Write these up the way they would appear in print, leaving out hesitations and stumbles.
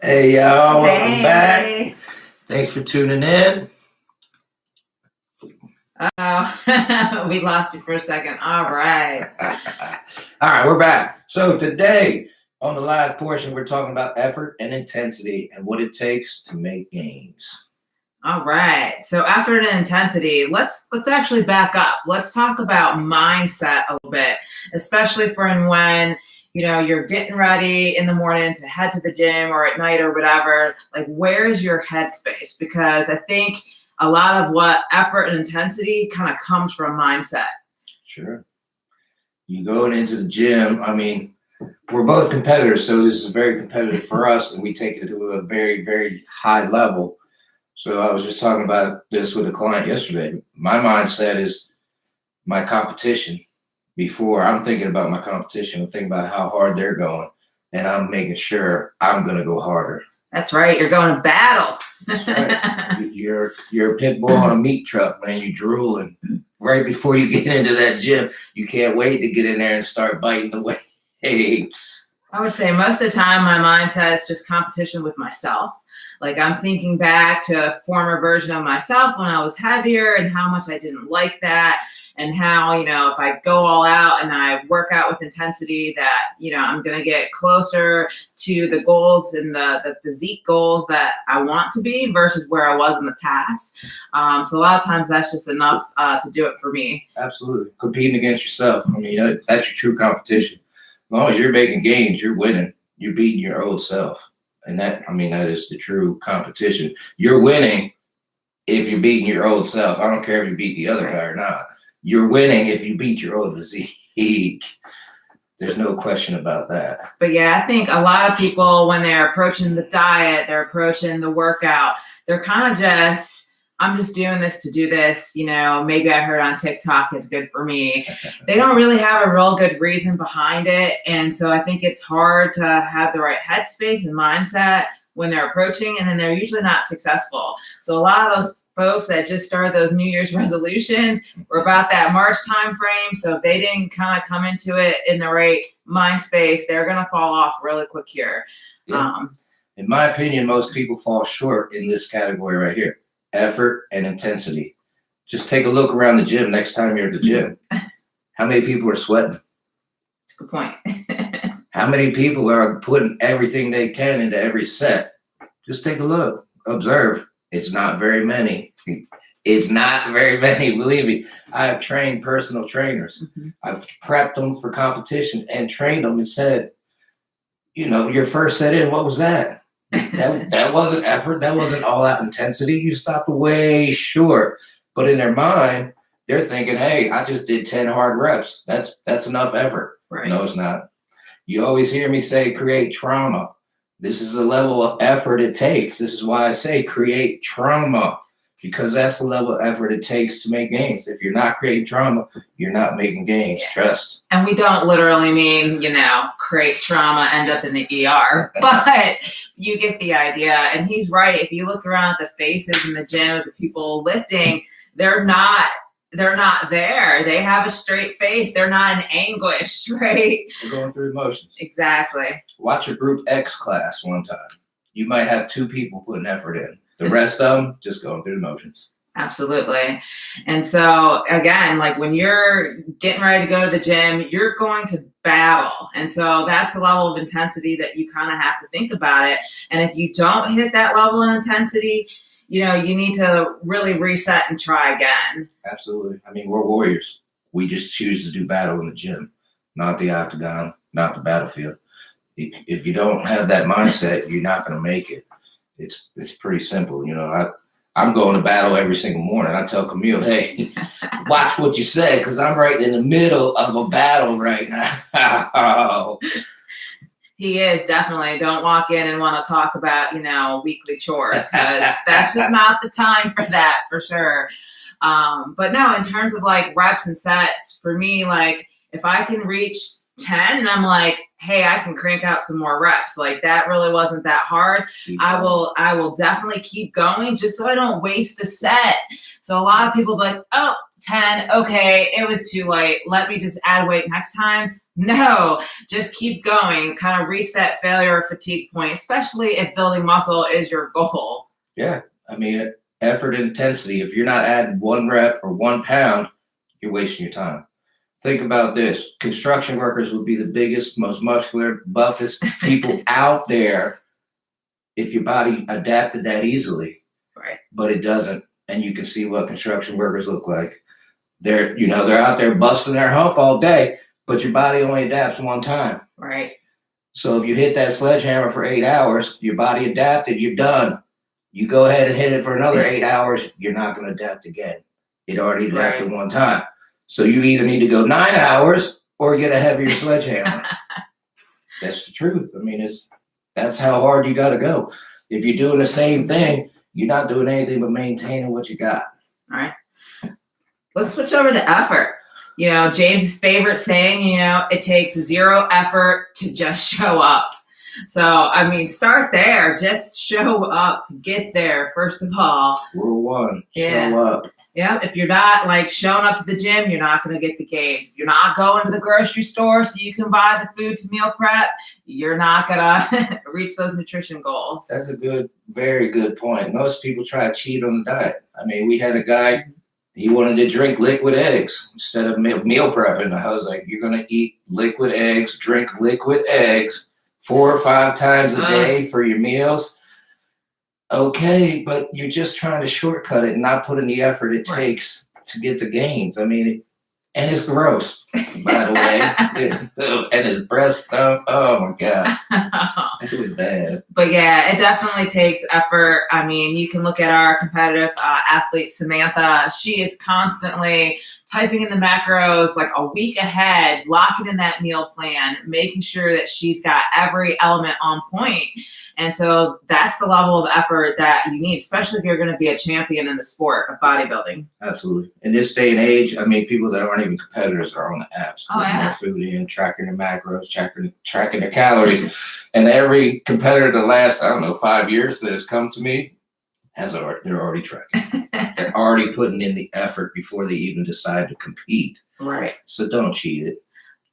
Hey y'all, welcome back. Hey. Thanks for tuning in. Oh, we lost you for a second. All right. All right, we're back. So today on the live portion, we're talking about effort and intensity and what it takes to make gains. All right. So effort and intensity. Let's actually back up. Let's talk about mindset a little bit, especially for when you're getting ready in the morning to head to the gym or at night or whatever. Like, where's your headspace? Because I think a lot of what effort and intensity kind of comes from mindset. Sure. You going into the gym, I mean, we're both competitors, so this is very competitive for us, and we take it to a very, very high level. So I was just talking about this with a client yesterday. My mindset is my competition. Before I'm thinking about my competition, I'm thinking about how hard they're going, and I'm making sure I'm going to go harder. That's right. You're going to battle. That's right. You're a pit bull on a meat truck, man. You drooling right before you get into that gym. You can't wait to get in there and start biting the weights. I would say most of the time my mindset is just competition with myself. Like, I'm thinking back to a former version of myself when I was heavier and how much I didn't like that, and how, if I go all out and I work out with intensity, that, I'm going to get closer to the goals and the physique goals that I want to be versus where I was in the past. So a lot of times that's just enough to do it for me. Absolutely. Competing against yourself. I mean, that's your true competition. As long as you're making gains, you're winning. You're beating your old self. And that is the true competition. You're winning if you're beating your old self. I don't care if you beat the other guy or not. You're winning if you beat your old physique. There's no question about that. But yeah, I think a lot of people, when they're approaching the diet, they're approaching the workout, they're kind of just, I'm just doing this to do this. Maybe I heard on TikTok it's good for me. They don't really have a real good reason behind it. And so I think it's hard to have the right headspace and mindset when they're approaching, and then they're usually not successful. So a lot of those folks that just started those New Year's resolutions were about that March time frame. So if they didn't kind of come into it in the right mind space, they're going to fall off really quick here. Yeah. In my opinion, most people fall short in this category right here. Effort and intensity. Just take a look around the gym next time you're at the gym. How many people are sweating? That's a good point. How many people are putting everything they can into every set? Just take a look. Observe. It's not very many. It's not very many. Believe me, I have trained personal trainers. Mm-hmm. I've prepped them for competition and trained them and said, your first set in, what was that? That wasn't effort. That wasn't all out intensity. You stopped way short. But in their mind, they're thinking, hey, I just did 10 hard reps. That's enough effort. Right. No, it's not. You always hear me say create trauma. This is the level of effort it takes. This is why I say create trauma, because that's the level of effort it takes to make gains. If you're not creating trauma, you're not making gains. Yeah. Trust. And we don't literally mean, create trauma, end up in the ER, but you get the idea. And he's right. If you look around at the faces in the gym of the people lifting, they're not there. They have a straight face. They're not in anguish, right? They're going through emotions. Exactly. Watch a group X class one time. You might have 2 people putting effort in. The rest of them just going through emotions. Absolutely. And so again, like when you're getting ready to go to the gym, you're going to battle. And so that's the level of intensity that you kind of have to think about it. And if you don't hit that level of intensity, you need to really reset and try again. Absolutely. I mean, we're warriors. We just choose to do battle in the gym, not the octagon, not the battlefield. If you don't have that mindset, you're not going to make it. It's pretty simple. I'm going to battle every single morning. I tell Camille, hey, watch what you say, because I'm right in the middle of a battle right now. He is, definitely. Don't walk in and want to talk about, weekly chores, because that's just not the time for that, for sure. But no, in terms of like reps and sets, for me, like if I can reach 10 and I'm like, hey, I can crank out some more reps. Like that really wasn't that hard. I will definitely keep going just so I don't waste the set. So a lot of people be like, oh, 10, okay, it was too late. Let me just add weight next time. No, just keep going. Kind of reach that failure or fatigue point, especially if building muscle is your goal. Yeah. I mean, effort and intensity. If you're not adding 1 rep or 1 pound, you're wasting your time. Think about this. Construction workers would be the biggest, most muscular, buffest people out there if your body adapted that easily. Right. But it doesn't. And you can see what construction workers look like. They're out there busting their hump all day, but your body only adapts one time. Right. So if you hit that sledgehammer for 8 hours, your body adapted, you're done. You go ahead and hit it for another 8 hours, you're not going to adapt again. It already adapted one time. So you either need to go 9 hours or get a heavier sledgehammer. That's the truth. I mean, that's how hard you got to go. If you're doing the same thing, you're not doing anything but maintaining what you got. All right. Let's switch over to effort. James' favorite saying, it takes 0 effort to just show up. So, I mean, start there. Just show up. Get there, first of all. Rule 1, Yeah. show up. Yeah, if you're not showing up to the gym, you're not going to get the gains. If you're not going to the grocery store so you can buy the food to meal prep, you're not going to reach those nutrition goals. That's a very good point. Most people try to cheat on the diet. I mean, we had a guy, he wanted to drink liquid eggs instead of meal prepping. I was like, you're going to eat liquid eggs, drink liquid eggs 4 or 5 times a day for your meals. Okay, but you're just trying to shortcut it and not put in the effort it takes to get the gains. I mean, and it's gross, by the way. And his breast stump, oh my God. It was bad. But yeah, it definitely takes effort. I mean, you can look at our competitive athlete, Samantha. She is constantly typing in the macros like a week ahead, locking in that meal plan, making sure that she's got every element on point. And so that's the level of effort that you need, especially if you're going to be a champion in the sport of bodybuilding. Absolutely. In this day and age, I mean, people that aren't even competitors are on the apps, putting yeah. their food in, tracking their macros, tracking their calories. And every competitor the last, 5 years that has come to me, they're already tracking. They're already putting in the effort before they even decide to compete. Right. So don't cheat it.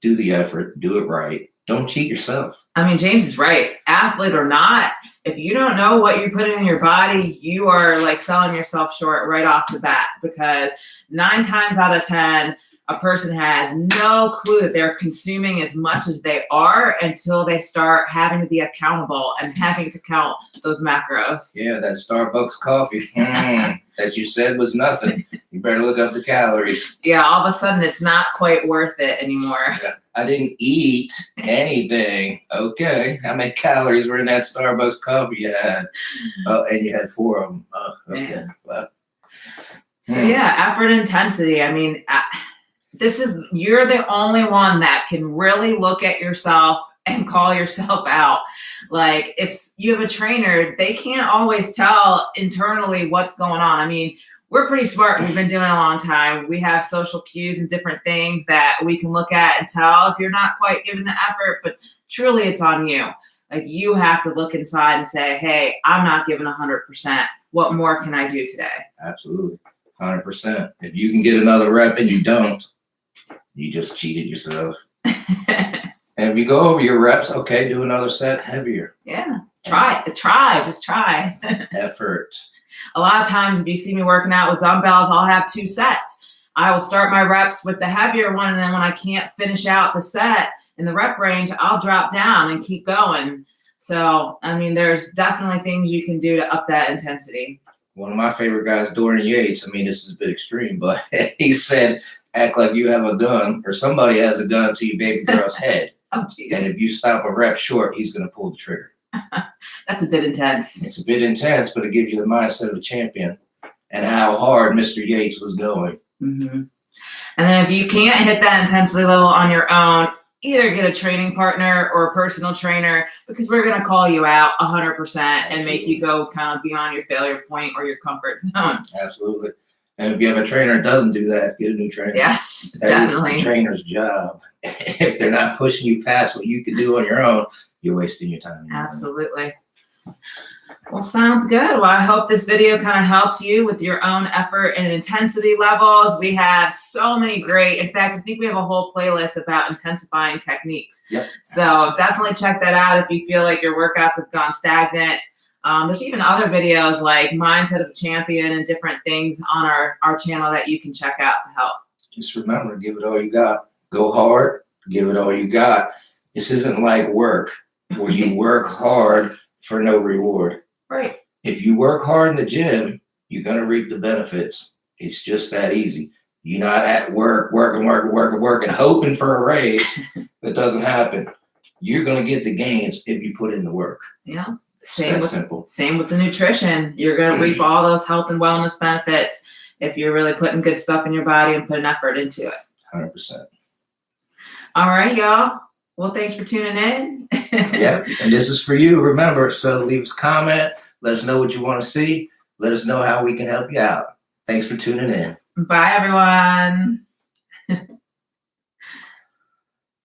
Do the effort. Do it right. Don't cheat yourself. I mean, James is right. Athlete or not, if you don't know what you're putting in your body, you are selling yourself short right off the bat, because 9 times out of 10, a person has no clue that they're consuming as much as they are until they start having to be accountable and having to count those macros. Yeah, that Starbucks coffee that you said was nothing. You better look up the calories. Yeah, all of a sudden it's not quite worth it anymore. Yeah, I didn't eat anything. Okay, how many calories were in that Starbucks coffee you had? Oh, and you had 4 of them. Okay, Yeah. well. So yeah, effort intensity. I mean, you're the only one that can really look at yourself and call yourself out. Like, if you have a trainer, they can't always tell internally what's going on. I mean, we're pretty smart. We've been doing it a long time. We have social cues and different things that we can look at and tell if you're not quite giving the effort, but truly it's on you. Like, you have to look inside and say, hey, I'm not giving 100%. What more can I do today? Absolutely. 100%. If you can get another rep and you don't, you just cheated yourself. And if you go over your reps, okay, do another set heavier. Yeah. Just try. Effort. A lot of times, if you see me working out with dumbbells, I'll have 2 sets. I will start my reps with the heavier one, and then when I can't finish out the set in the rep range, I'll drop down and keep going. So, I mean, there's definitely things you can do to up that intensity. One of my favorite guys, Dorian Yates, I mean, this is a bit extreme, but he said, act like you have a gun or somebody has a gun to your baby girl's head. Oh, geez. And if you stop a rep short, he's going to pull the trigger. That's a bit intense. It's a bit intense, but it gives you the mindset of a champion and how hard Mr. Yates was going. Mm-hmm. And then if you can't hit that intensity level on your own, either get a training partner or a personal trainer, because we're going to call you out 100% and make you go kind of beyond your failure point or your comfort zone. Absolutely. And if you have a trainer that doesn't do that, get a new trainer. Yes, That is definitely. the trainer's job. If they're not pushing you past what you can do on your own, you're wasting your time. Absolutely. Well, sounds good. Well, I hope this video kind of helps you with your own effort and intensity levels. We have so many great, in fact, I think we have a whole playlist about intensifying techniques. Yep. So definitely check that out if you feel like your workouts have gone stagnant. There's even other videos like Mindset of a Champion and different things on our channel that you can check out to help. Just remember, give it all you got. Go hard, give it all you got. This isn't like work where you work hard for no reward. Right. If you work hard in the gym, you're going to reap the benefits. It's just that easy. You're not at work, working, hoping for a raise. That doesn't happen. You're going to get the gains if you put in the work. Yeah. It's that simple. Same with the nutrition. You're going to reap all those health and wellness benefits if you're really putting good stuff in your body and putting effort into it. 100%. All right, y'all. Well, thanks for tuning in. Yep. And this is for you. Remember, so leave us a comment. Let us know what you want to see. Let us know how we can help you out. Thanks for tuning in. Bye, everyone.